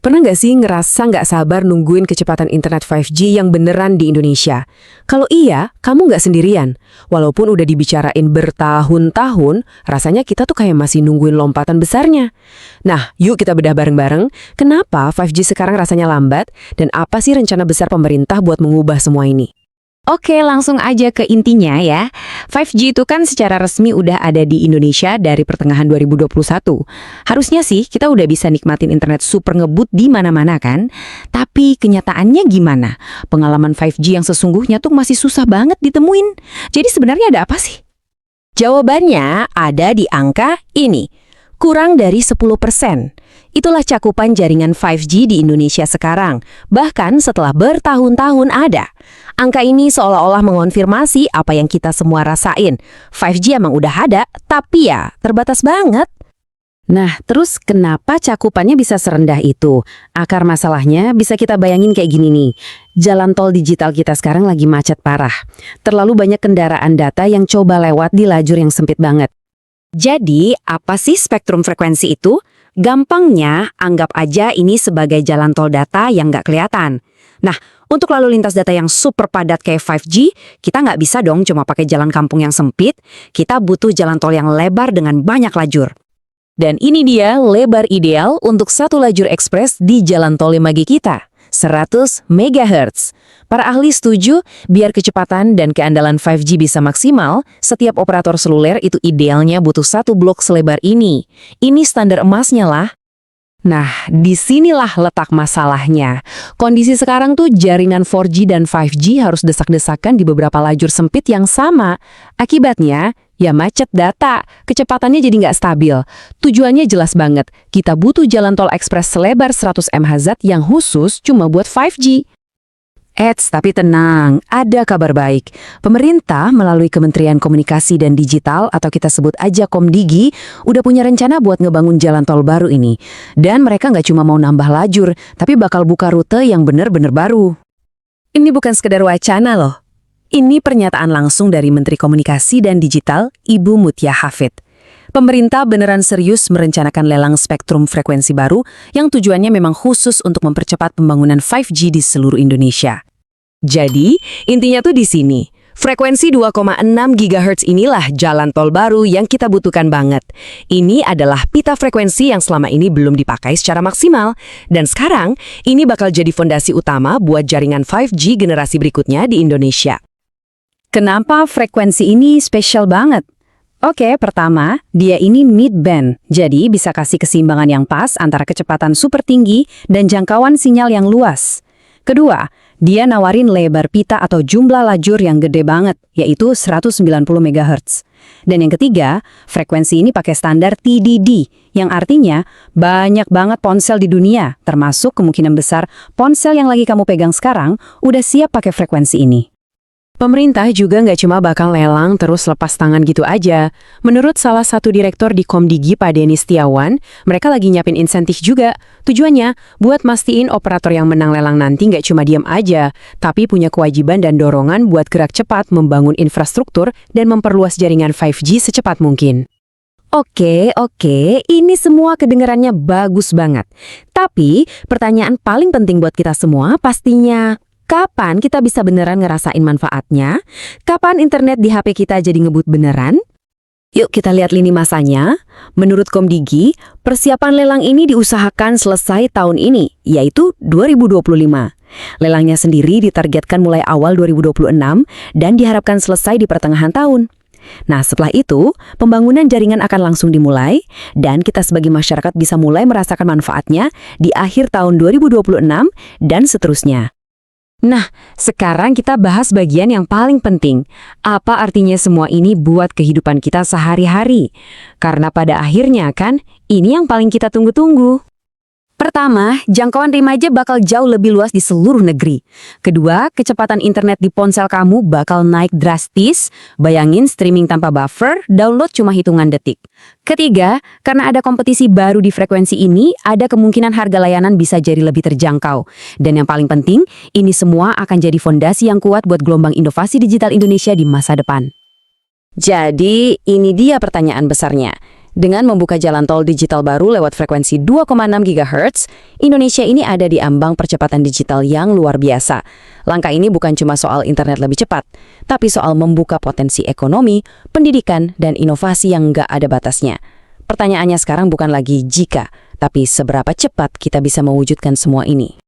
Pernah nggak sih ngerasa nggak sabar nungguin kecepatan internet 5G yang beneran di Indonesia? Kalau iya, kamu nggak sendirian. Walaupun udah dibicarain bertahun-tahun, rasanya kita tuh kayak masih nungguin lompatan besarnya. Nah, yuk kita bedah bareng-bareng, kenapa 5G sekarang rasanya lambat, dan apa sih rencana besar pemerintah buat mengubah semua ini? Oke, langsung aja ke intinya ya. 5G itu kan secara resmi udah ada di Indonesia dari pertengahan 2021. Harusnya sih kita udah bisa nikmatin internet super ngebut di mana-mana kan? Tapi kenyataannya gimana? Pengalaman 5G yang sesungguhnya tuh masih susah banget ditemuin. Jadi sebenarnya ada apa sih? Jawabannya ada di angka ini. Kurang dari 10%. Itulah cakupan jaringan 5G di Indonesia sekarang, bahkan setelah bertahun-tahun ada. Angka ini seolah-olah mengonfirmasi apa yang kita semua rasain. 5G emang udah ada, tapi ya terbatas banget. Nah, terus kenapa cakupannya bisa serendah itu? Akar masalahnya bisa kita bayangin kayak gini nih. Jalan tol digital kita sekarang lagi macet parah. Terlalu banyak kendaraan data yang coba lewat di lajur yang sempit banget. Jadi, apa sih spektrum frekuensi itu? Gampangnya, anggap aja ini sebagai jalan tol data yang nggak kelihatan. Nah, untuk lalu lintas data yang super padat kayak 5G, kita nggak bisa dong cuma pakai jalan kampung yang sempit. Kita butuh jalan tol yang lebar dengan banyak lajur. Dan ini dia lebar ideal untuk satu lajur ekspres di jalan tol 5G kita, 100 MHz. Para ahli setuju, biar kecepatan dan keandalan 5G bisa maksimal, setiap operator seluler itu idealnya butuh satu blok selebar ini. Ini standar emasnya lah. Nah, disinilah letak masalahnya. Kondisi sekarang tuh jaringan 4G dan 5G harus desak-desakan di beberapa lajur sempit yang sama. Akibatnya, ya macet data, kecepatannya jadi nggak stabil. Tujuannya jelas banget, kita butuh jalan tol ekspres selebar 100 MHz yang khusus cuma buat 5G. Tapi tenang, ada kabar baik. Pemerintah melalui Kementerian Komunikasi dan Digital atau kita sebut aja Komdigi udah punya rencana buat ngebangun jalan tol baru ini. Dan mereka nggak cuma mau nambah lajur, tapi bakal buka rute yang bener-bener baru. Ini bukan sekedar wacana loh. Ini pernyataan langsung dari Menteri Komunikasi dan Digital, Ibu Mutia Hafid. Pemerintah beneran serius merencanakan lelang spektrum frekuensi baru yang tujuannya memang khusus untuk mempercepat pembangunan 5G di seluruh Indonesia. Jadi, intinya tuh di sini. Frekuensi 2,6 GHz inilah jalan tol baru yang kita butuhkan banget. Ini adalah pita frekuensi yang selama ini belum dipakai secara maksimal. Dan sekarang, ini bakal jadi fondasi utama buat jaringan 5G generasi berikutnya di Indonesia. Kenapa frekuensi ini spesial banget? Oke, pertama, dia ini mid-band, jadi bisa kasih keseimbangan yang pas antara kecepatan super tinggi dan jangkauan sinyal yang luas. Kedua, dia nawarin lebar pita atau jumlah lajur yang gede banget, yaitu 190 MHz. Dan yang ketiga, frekuensi ini pakai standar TDD, yang artinya banyak banget ponsel di dunia, termasuk kemungkinan besar ponsel yang lagi kamu pegang sekarang udah siap pakai frekuensi ini. Pemerintah juga nggak cuma bakal lelang terus lepas tangan gitu aja. Menurut salah satu direktur di Komdigi, Pak Denny Setiawan, mereka lagi nyiapin insentif juga. Tujuannya, buat mastiin operator yang menang lelang nanti nggak cuma diam aja, tapi punya kewajiban dan dorongan buat gerak cepat membangun infrastruktur dan memperluas jaringan 5G secepat mungkin. Oke, ini semua kedengarannya bagus banget. Tapi, pertanyaan paling penting buat kita semua pastinya, kapan kita bisa beneran ngerasain manfaatnya? Kapan internet di HP kita jadi ngebut beneran? Yuk kita lihat lini masanya. Menurut Komdigi, persiapan lelang ini diusahakan selesai tahun ini, yaitu 2025. Lelangnya sendiri ditargetkan mulai awal 2026 dan diharapkan selesai di pertengahan tahun. Nah, setelah itu, pembangunan jaringan akan langsung dimulai dan kita sebagai masyarakat bisa mulai merasakan manfaatnya di akhir tahun 2026 dan seterusnya. Nah, sekarang kita bahas bagian yang paling penting. Apa artinya semua ini buat kehidupan kita sehari-hari? Karena pada akhirnya kan, ini yang paling kita tunggu-tunggu. Pertama, jangkauan remaja bakal jauh lebih luas di seluruh negeri. Kedua, kecepatan internet di ponsel kamu bakal naik drastis. Bayangin streaming tanpa buffer, download cuma hitungan detik. Ketiga, karena ada kompetisi baru di frekuensi ini, ada kemungkinan harga layanan bisa jadi lebih terjangkau. Dan yang paling penting, ini semua akan jadi fondasi yang kuat buat gelombang inovasi digital Indonesia di masa depan. Jadi, ini dia pertanyaan besarnya. Dengan membuka jalan tol digital baru lewat frekuensi 2,6 GHz, Indonesia ini ada di ambang percepatan digital yang luar biasa. Langkah ini bukan cuma soal internet lebih cepat, tapi soal membuka potensi ekonomi, pendidikan, dan inovasi yang nggak ada batasnya. Pertanyaannya sekarang bukan lagi jika, tapi seberapa cepat kita bisa mewujudkan semua ini.